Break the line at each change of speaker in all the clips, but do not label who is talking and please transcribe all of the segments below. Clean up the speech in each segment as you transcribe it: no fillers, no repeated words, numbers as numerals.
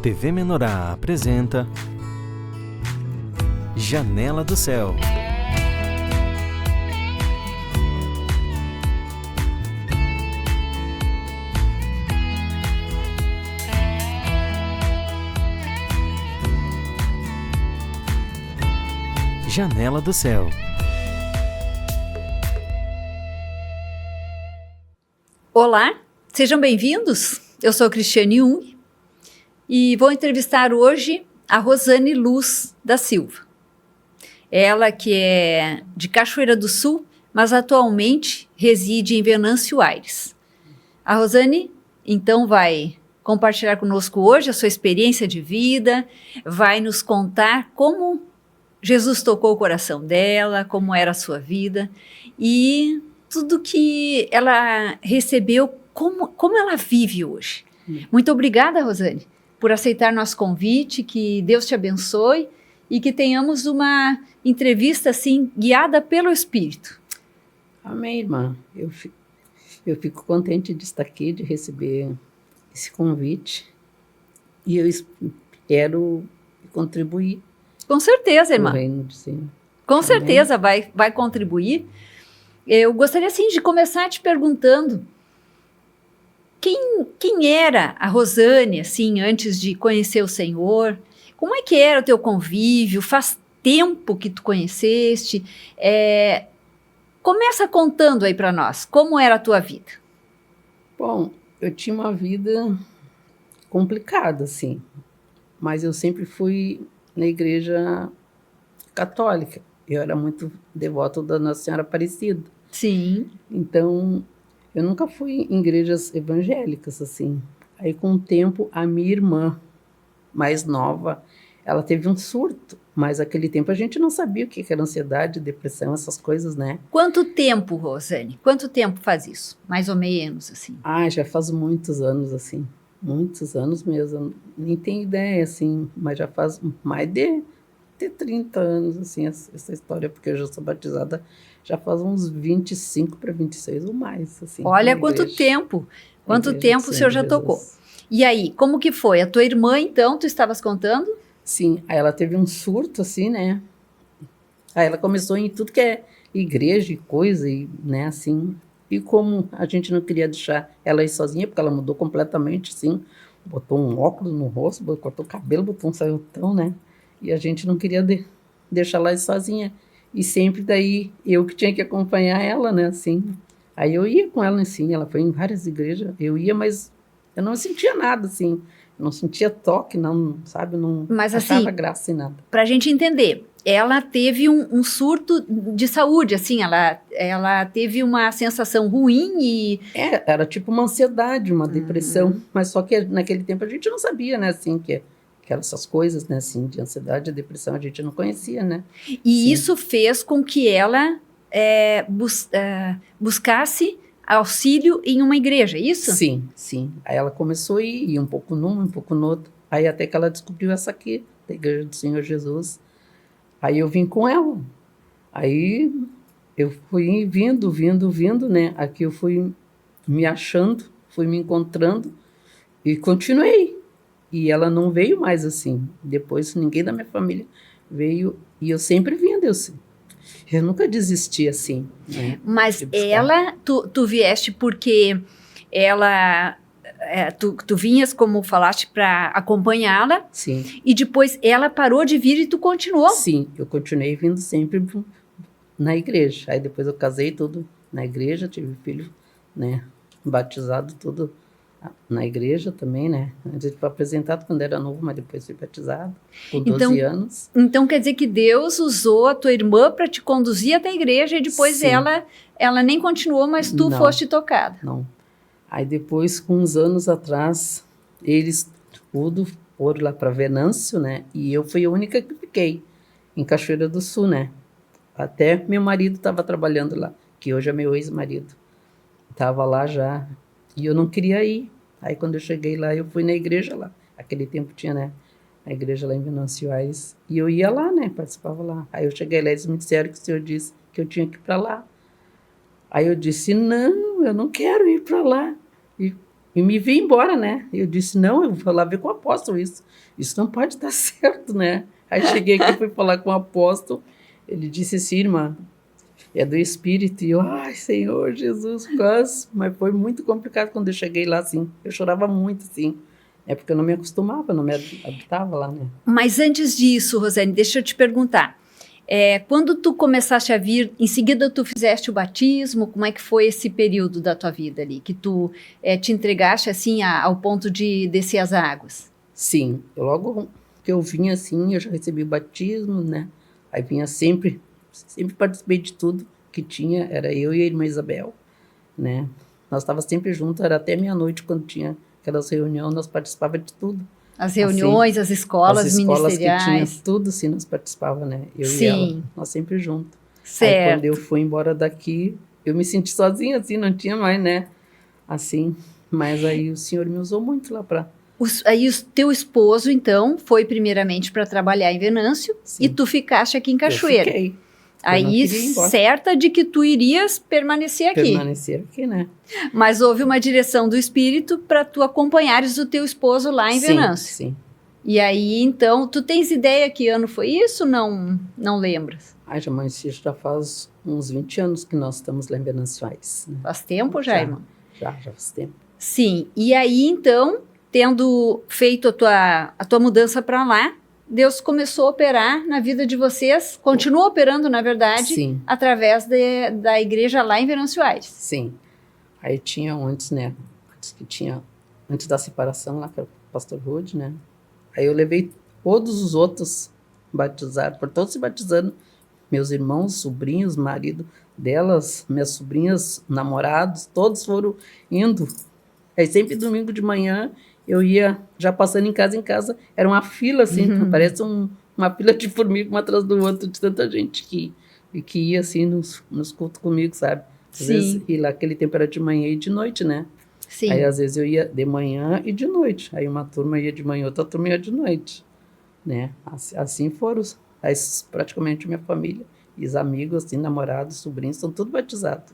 TV Menorá apresenta Janela do Céu. Janela do Céu.
Olá, sejam bem-vindos. Eu sou Cristiane Jung e vou entrevistar hoje a Rosane Luz da Silva. Ela que é de Cachoeira do Sul, mas atualmente reside em Venâncio Aires. A Rosane, então, vai compartilhar conosco hoje a sua experiência de vida, vai nos contar como Jesus tocou o coração dela, como era a sua vida e tudo que ela recebeu, como ela vive hoje. Muito obrigada, Rosane, por aceitar nosso convite, que Deus te abençoe e que tenhamos uma entrevista assim, guiada pelo Espírito.
Amém, irmã. Eu fico contente de estar aqui, de receber esse convite e eu espero contribuir.
Com certeza, irmã. Com
Amém.
certeza vai contribuir. Eu gostaria, assim, de começar te perguntando quem era a Rosane, assim, antes de conhecer o Senhor? Como é que era o teu convívio? Faz tempo que tu conheceste? Começa contando aí para nós, como era a tua vida?
Bom, eu tinha uma vida complicada, assim, mas eu sempre fui na igreja católica. Eu era muito devota da Nossa Senhora Aparecida.
Sim.
Então, eu nunca fui em igrejas evangélicas, assim. Aí, com o tempo, a minha irmã, mais nova, ela teve um surto. Mas, naquele tempo, a gente não sabia o que era ansiedade, depressão, essas coisas, né?
Quanto tempo, Rosane? Quanto tempo faz isso? Mais ou menos, assim.
Já faz muitos anos, assim. Muitos anos mesmo. Eu nem tenho ideia, assim. Mas já faz mais de 30 anos, assim, essa história. Porque eu já sou batizada já faz uns 25 para 26 ou mais, assim.
Olha quanto tempo! Quanto tempo o senhor já tocou. E aí, como que foi? A tua irmã, então, tu estavas contando?
Sim, aí ela teve um surto, assim, né? Aí ela começou em tudo que é igreja e coisa, e, né, assim. E como a gente não queria deixar ela ir sozinha, porque ela mudou completamente, assim. Botou um óculos no rosto, cortou o cabelo, botou um saiotão, né? E a gente não queria deixar ela ir sozinha. E sempre daí eu que tinha que acompanhar ela, né, assim. Aí eu ia com ela, assim, ela foi em várias igrejas, eu ia, mas eu não sentia nada, assim. Não sentia toque, não, sabe, não achava assim, graça em nada.
Pra gente entender, ela teve um surto de saúde, assim, ela teve uma sensação ruim e...
Era tipo uma ansiedade, uma depressão, mas só que naquele tempo a gente não sabia, né, assim, que essas coisas, né, assim, de ansiedade e depressão, a gente não conhecia, né?
E sim, isso fez com que ela buscasse auxílio em uma igreja, é isso?
Sim, sim. Aí ela começou a ir um pouco numa, um pouco no outro. Aí até que ela descobriu essa aqui, da Igreja do Senhor Jesus. Aí eu vim com ela. Aí eu fui vindo, né? Aqui eu fui me achando, fui me encontrando e continuei. E ela não veio mais assim. Depois ninguém da minha família veio. E eu sempre vindo, eu nunca desisti assim. Né,
mas ela, tu vieste porque ela... Tu vinhas, como falaste, para acompanhá-la.
Sim.
E depois ela parou de vir e tu continuou?
Sim, eu continuei vindo sempre na igreja. Aí depois eu casei tudo na igreja, tive filho, né, batizado tudo na igreja também, né? A gente foi apresentado quando era novo, mas depois fui batizado, com 12 anos.
Então quer dizer que Deus usou a tua irmã para te conduzir até a igreja e depois ela nem continuou, mas tu foste tocada.
Não. Aí depois, com uns anos atrás, eles tudo foram lá para Venâncio, né? E eu fui a única que fiquei em Cachoeira do Sul, né? Até meu marido estava trabalhando lá, que hoje é meu ex-marido. Estava lá já. E eu não queria ir. Aí, quando eu cheguei lá, eu fui na igreja lá. Aquele tempo tinha, né? A igreja lá em Venâncio Aires. E eu ia lá, né? Participava lá. Aí eu cheguei lá e eles me disseram que o senhor disse que eu tinha que ir para lá. Aí eu disse, não, eu não quero ir para lá. E e me vi embora, né? Eu disse, não, eu vou lá ver com o apóstolo isso. Isso não pode estar certo, né? Aí cheguei aqui, fui falar com o apóstolo, ele disse assim, irmã, é do Espírito. E eu, ai, Senhor Jesus, quase. Mas foi muito complicado quando eu cheguei lá, assim. Eu chorava muito, assim. É porque eu não me acostumava, não me habitava lá, né?
Mas antes disso, Rosane, deixa eu te perguntar. Quando tu começaste a vir, em seguida tu fizeste o batismo, como é que foi esse período da tua vida ali? Que tu te entregaste, assim, ao ponto de descer as águas?
Sim, logo que eu vinha, assim, eu já recebi o batismo, né? Aí vinha sempre participei de tudo que tinha, era eu e a irmã Isabel, né? Nós estávamos sempre juntos, era até meia-noite quando tinha aquelas reuniões, nós participávamos de tudo.
As reuniões,
assim,
as escolas
ministeriais. Que tinha tudo, assim, nós participávamos, né? Eu e ela, nós sempre juntos.
Certo.
Aí quando eu fui embora daqui, eu me senti sozinha, assim, não tinha mais, né? Assim, mas aí o Senhor me usou muito lá para...
Aí o teu esposo, então, foi primeiramente para trabalhar em Venâncio. Sim. E tu ficaste aqui em Cachoeira.
Eu fiquei.
Aí, certa de que tu irias permanecer aqui.
Permanecer aqui, né?
Mas houve uma direção do Espírito para tu acompanhares o teu esposo lá em Venâncio.
Sim.
E aí, então, tu tens ideia que ano foi isso? Não lembras?
Ai, mas isso já faz uns 20 anos que nós estamos lá em Venançoais. Né?
Faz tempo já, irmão?
Já faz tempo.
Sim. E aí, então, tendo feito a tua mudança para lá, Deus começou a operar na vida de vocês, continua operando, na verdade,
sim,
através da igreja lá em Venâncio Aires.
Sim. Aí tinha antes, né? Antes da separação lá, que era o pastor Rude, né? Aí eu levei todos os outros batizados, por todos se batizando, meus irmãos, sobrinhos, marido delas, minhas sobrinhas, namorados, todos foram indo. Aí sempre domingo de manhã eu ia já passando em casa, era uma fila assim, parece uma fila de formiga, uma atrás do outro, de tanta gente que ia assim nos cultos comigo, sabe? Às vezes, e lá aquele tempo era de manhã e de noite, né?
Sim.
Aí às vezes eu ia de manhã e de noite, aí uma turma ia de manhã, outra turma ia de noite, né? Assim foram, aí, praticamente minha família, e os amigos, assim, namorados, sobrinhos, são tudo batizados.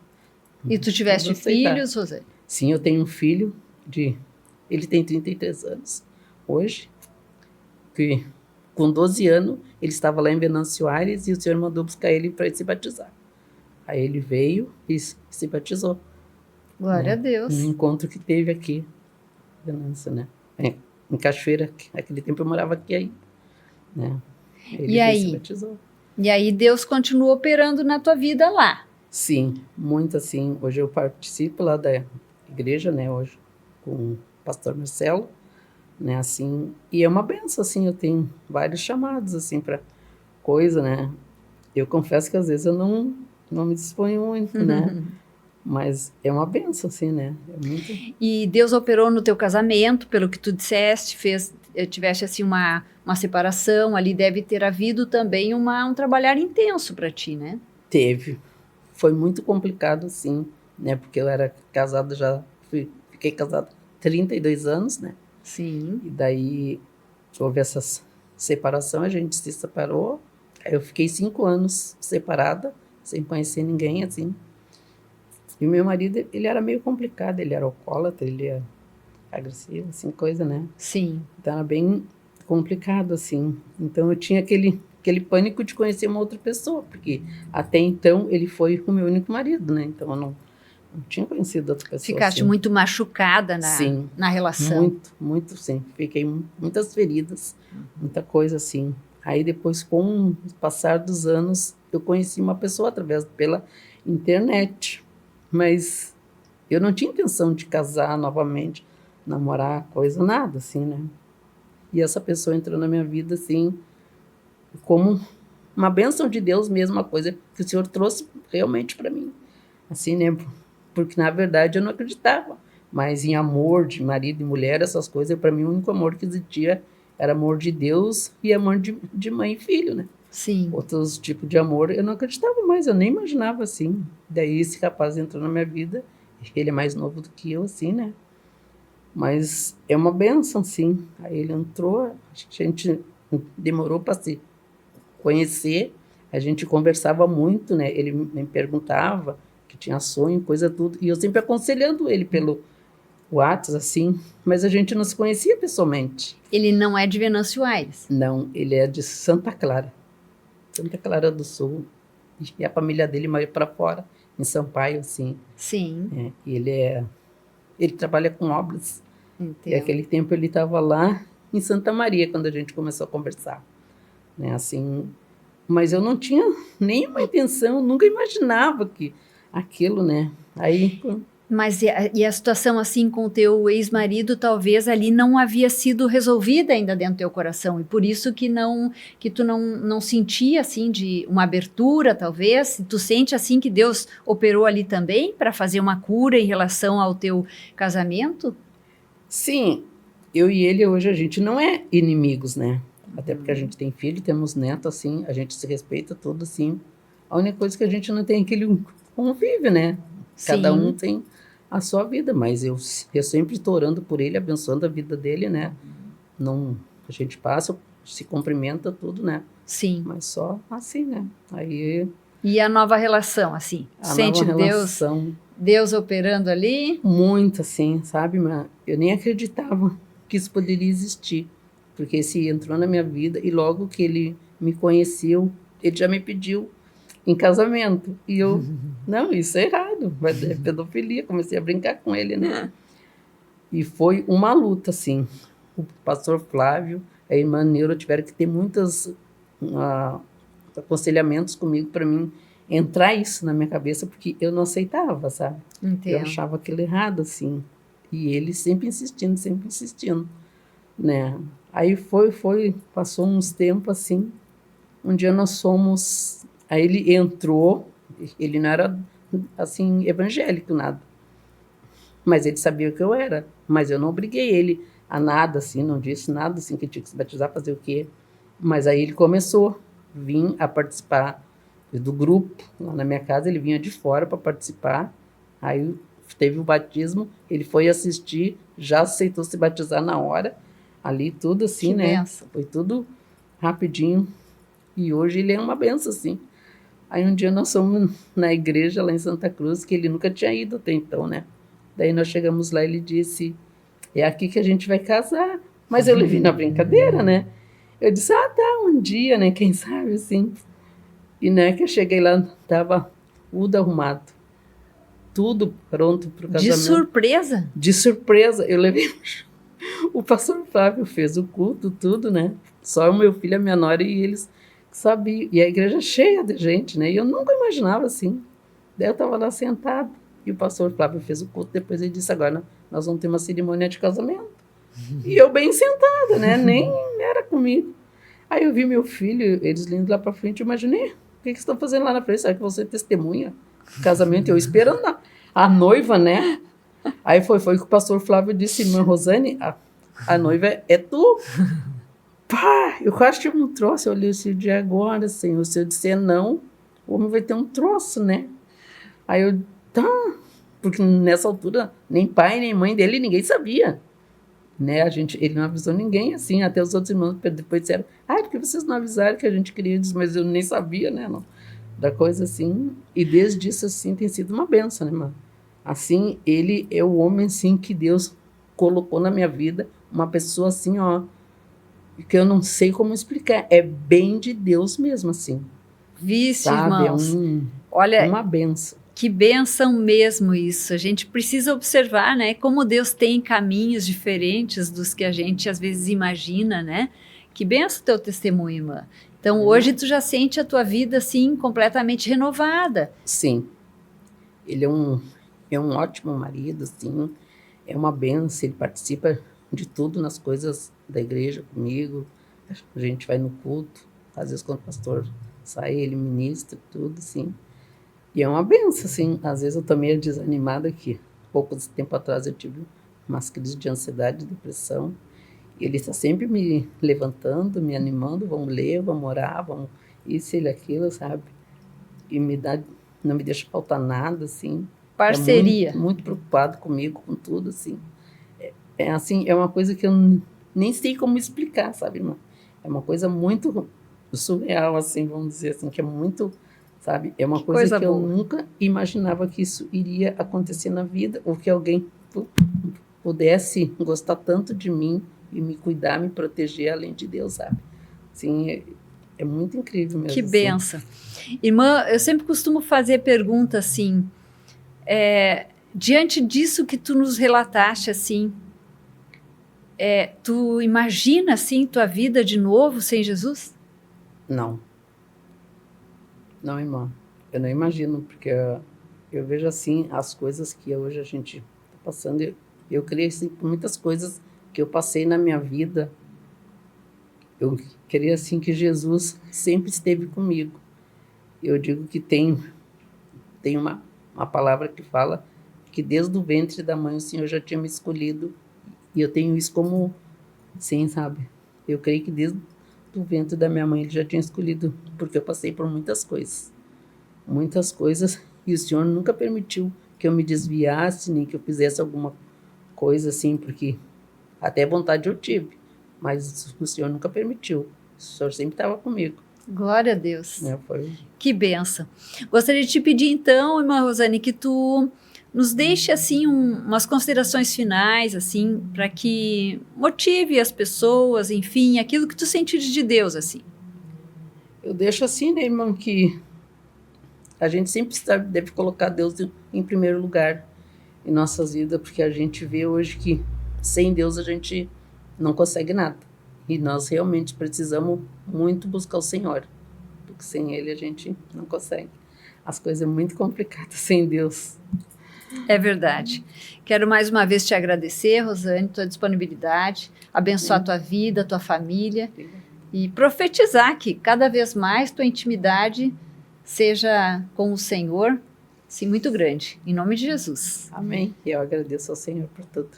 E tu tiveste filhos, Rosane?
Sim, eu tenho um filho ele tem 33 anos hoje, que com 12 anos ele estava lá em Venâncio Aires e o Senhor mandou buscar ele para se batizar. Aí ele veio e se batizou.
Glória a Deus.
Um encontro que teve aqui, Venâncio, né? Em Cachoeira, naquele tempo eu morava aqui aí, né? Ele se batizou.
E aí Deus continua operando na tua vida lá?
Sim, muito assim. Hoje eu participo lá da igreja, né? Hoje com o pastor Marcelo, né, assim, e é uma benção, assim, eu tenho vários chamados, assim, para coisa, né, eu confesso que às vezes eu não me disponho muito, né, mas é uma benção, assim, né, é muito...
E Deus operou no teu casamento, pelo que tu disseste, tiveste, assim, uma separação, ali deve ter havido também um trabalhar intenso para ti, né?
Teve, foi muito complicado, assim, né, porque eu era casado já, fiquei casado 32 anos, né?
Sim.
E daí houve essa separação, a gente se separou. Aí eu fiquei 5 anos separada, sem conhecer ninguém, assim. E o meu marido, ele era meio complicado, ele era alcoólatra, ele era agressivo, assim, coisa, né?
Sim.
Então era bem complicado, assim. Então eu tinha aquele pânico de conhecer uma outra pessoa, porque até então ele foi o meu único marido, né? Então eu não tinha conhecido outra pessoa.
Ficaste
assim.
muito machucada na relação.
Muito, sim. Fiquei muitas feridas, muita coisa assim. Aí depois, com o passar dos anos, eu conheci uma pessoa pela internet. Mas eu não tinha intenção de casar novamente, namorar, coisa, nada, assim, né? E essa pessoa entrou na minha vida, assim, como uma bênção de Deus mesmo, uma coisa que o Senhor trouxe realmente para mim. Assim, né? Porque, na verdade, eu não acreditava. Mas em amor de marido e mulher, essas coisas, para mim, o único amor que existia era amor de Deus e amor de mãe e filho, né?
Sim.
Outros tipos de amor, eu não acreditava mais, eu nem imaginava assim. Daí esse rapaz entrou na minha vida, ele é mais novo do que eu, assim, né? Mas é uma bênção, sim. Aí ele entrou, acho que a gente demorou para se conhecer, a gente conversava muito, né? Ele me perguntava que tinha sonho, coisa tudo, e eu sempre aconselhando ele pelo WhatsApp, assim, mas a gente não se conhecia pessoalmente.
Ele não é de Venâncio Aires.
Não, ele é de Santa Clara do Sul. E a família dele mora para fora, em Sampaio, assim.
Sim,
E ele trabalha com obras. E
entendo.
aquele tempo ele estava lá em Santa Maria, quando a gente começou a conversar. Né, assim, mas eu não tinha nenhuma intenção, nunca imaginava que aquilo, né? Aí,
Mas e a situação assim com o teu ex-marido talvez ali não havia sido resolvida ainda dentro do teu coração e por isso que tu não sentia assim de uma abertura talvez, tu sente assim que Deus operou ali também para fazer uma cura em relação ao teu casamento?
sim, eu e ele hoje a gente não é inimigos, né? Até porque a gente tem filho, temos neto, assim, a gente se respeita tudo, assim. A única coisa que a gente não tem é aquele convívio, né? Cada
Sim.
um tem a sua vida, mas eu sempre estou orando por ele, abençoando a vida dele, né? Não, a gente passa, se cumprimenta tudo, né?
Sim.
Mas só assim, né? Aí
E a nova relação assim,
a
sente
nova
Deus
relação,
Deus operando ali?
muito assim, sabe? Mas eu nem acreditava que isso poderia existir, porque esse entrou na minha vida e logo que ele me conheceu, ele já me pediu em casamento. E eu, não, isso é errado, é pedofilia. Comecei a brincar com ele, né? E foi uma luta, assim. O pastor Flávio, a irmã Neura tiveram que ter muitos aconselhamentos comigo para mim entrar isso na minha cabeça, porque eu não aceitava, sabe? Eu
Entendo.
achava aquilo errado, assim. E ele sempre insistindo, né? Aí passou uns tempos, assim. Um dia nós fomos... Aí ele entrou, ele não era, assim, evangélico, nada. Mas ele sabia o que eu era. Mas eu não obriguei ele a nada, assim, não disse nada, assim, que tinha que se batizar, fazer o quê. Mas aí ele começou, vir a participar do grupo, lá na minha casa, ele vinha de fora para participar. Aí teve o batismo, ele foi assistir, já aceitou se batizar na hora, ali tudo assim,
Que
né?
benção.
Foi tudo rapidinho. E hoje ele é uma benção, assim. Aí um dia nós fomos na igreja lá em Santa Cruz, que ele nunca tinha ido até então, né? Daí nós chegamos lá e ele disse, é aqui que a gente vai casar. Mas eu levei na brincadeira, né? Eu disse, tá, um dia, né? Quem sabe, assim. E né, que eu cheguei lá, tava tudo arrumado. Tudo pronto pro
De
casamento.
surpresa?
De surpresa. Eu levei... O pastor Flávio fez o culto, tudo, né? Só o meu filho, a minha nora e eles sabiam. E a igreja cheia de gente, né? E eu nunca imaginava assim. Daí eu estava lá sentado e o pastor Flávio fez o culto. Depois ele disse, agora nós vamos ter uma cerimônia de casamento. E eu bem sentada, né? Nem era comigo. Aí eu vi meu filho, eles indo lá para frente, eu imaginei, o que vocês estão fazendo lá na frente? Será que você testemunha o casamento? Eu esperando a noiva, né? Aí foi que o pastor Flávio disse, irmã Rosane, a noiva é tu. Pá, eu quase tive um troço. Eu olhei esse dia agora, Senhor. Se eu disser não, o homem vai ter um troço, né? Aí eu, tá. Porque nessa altura, nem pai, nem mãe dele, ninguém sabia. Né? Ele não avisou ninguém, assim. Até os outros irmãos depois disseram, por que vocês não avisaram que a gente queria isso? Mas eu nem sabia, né? Não, da coisa assim. E desde isso, assim, tem sido uma benção, né, mano? Assim, ele é o homem, assim, que Deus colocou na minha vida. Uma pessoa, assim, ó, que eu não sei como explicar. É bem de Deus mesmo, assim.
Vice,
Sabe?
irmãos. Olha,
uma benção.
Que bênção mesmo isso. A gente precisa observar, né? Como Deus tem caminhos diferentes dos que a gente às vezes imagina, né? Que benção teu testemunho, irmã. Então, hoje tu já sente a tua vida, assim, completamente renovada.
Sim. Ele é um ótimo marido, assim. É uma benção. Ele participa de tudo nas coisas da igreja comigo. A gente vai no culto. Às vezes, quando o pastor sai, ele ministra tudo, assim. E é uma benção, assim. Às vezes eu tô meio desanimada aqui. Pouco tempo atrás eu tive umas crises de ansiedade e depressão. E ele está sempre me levantando, me animando. Vamos ler, vamos orar, vamos isso e aquilo, sabe? E não me deixa faltar nada, assim.
Parceria.
É muito preocupado comigo, com tudo, assim. Assim, é uma coisa que eu nem sei como explicar, sabe, irmã? É uma coisa muito surreal, assim, vamos dizer assim, que é muito... Sabe? É uma coisa que eu nunca imaginava que isso iria acontecer na vida, ou que alguém pudesse gostar tanto de mim e me cuidar, me proteger, além de Deus, sabe? Sim, é muito incrível mesmo.
Que
assim.
benção. Irmã, eu sempre costumo fazer pergunta assim, diante disso que tu nos relataste, assim, tu imagina, assim, tua vida de novo sem Jesus?
Não. Não, irmã. Eu não imagino, porque eu vejo, assim, as coisas que hoje a gente está passando. Eu creio, assim, por muitas coisas que eu passei na minha vida. Eu queria, assim, que Jesus sempre esteve comigo. Eu digo que tem uma palavra que fala que desde o ventre da mãe o Senhor já tinha me escolhido. E eu tenho isso como, sim, sabe? Eu creio que desde o ventre da minha mãe ele já tinha escolhido, porque eu passei por muitas coisas. Muitas coisas. E o Senhor nunca permitiu que eu me desviasse, nem que eu fizesse alguma coisa assim, porque até vontade eu tive. Mas o Senhor nunca permitiu. O Senhor sempre estava comigo.
Glória a Deus.
Foi.
Que benção. Gostaria de te pedir então, irmã Rosane, que tu nos deixe assim umas considerações finais, assim, para que motive as pessoas, enfim, aquilo que tu sentires de Deus, assim.
Eu deixo assim, né, irmão, que a gente sempre deve colocar Deus em primeiro lugar em nossas vidas, porque a gente vê hoje que sem Deus a gente não consegue nada. E nós realmente precisamos muito buscar o Senhor, porque sem Ele a gente não consegue. As coisas são muito complicadas sem Deus.
É verdade. Quero mais uma vez te agradecer, Rosane, tua disponibilidade, abençoar tua vida, tua família e profetizar que cada vez mais tua intimidade seja com o Senhor, sim, muito grande. Em nome de Jesus.
Amém. E eu agradeço ao Senhor por tudo.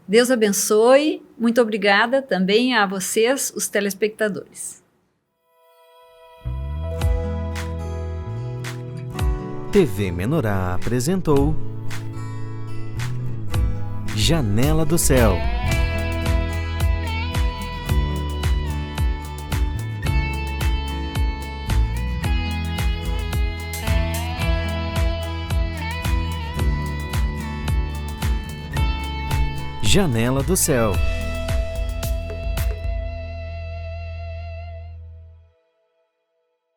Deus abençoe. Muito obrigada também a vocês, os telespectadores.
TV Menorá apresentou Janela do Céu. Janela do Céu.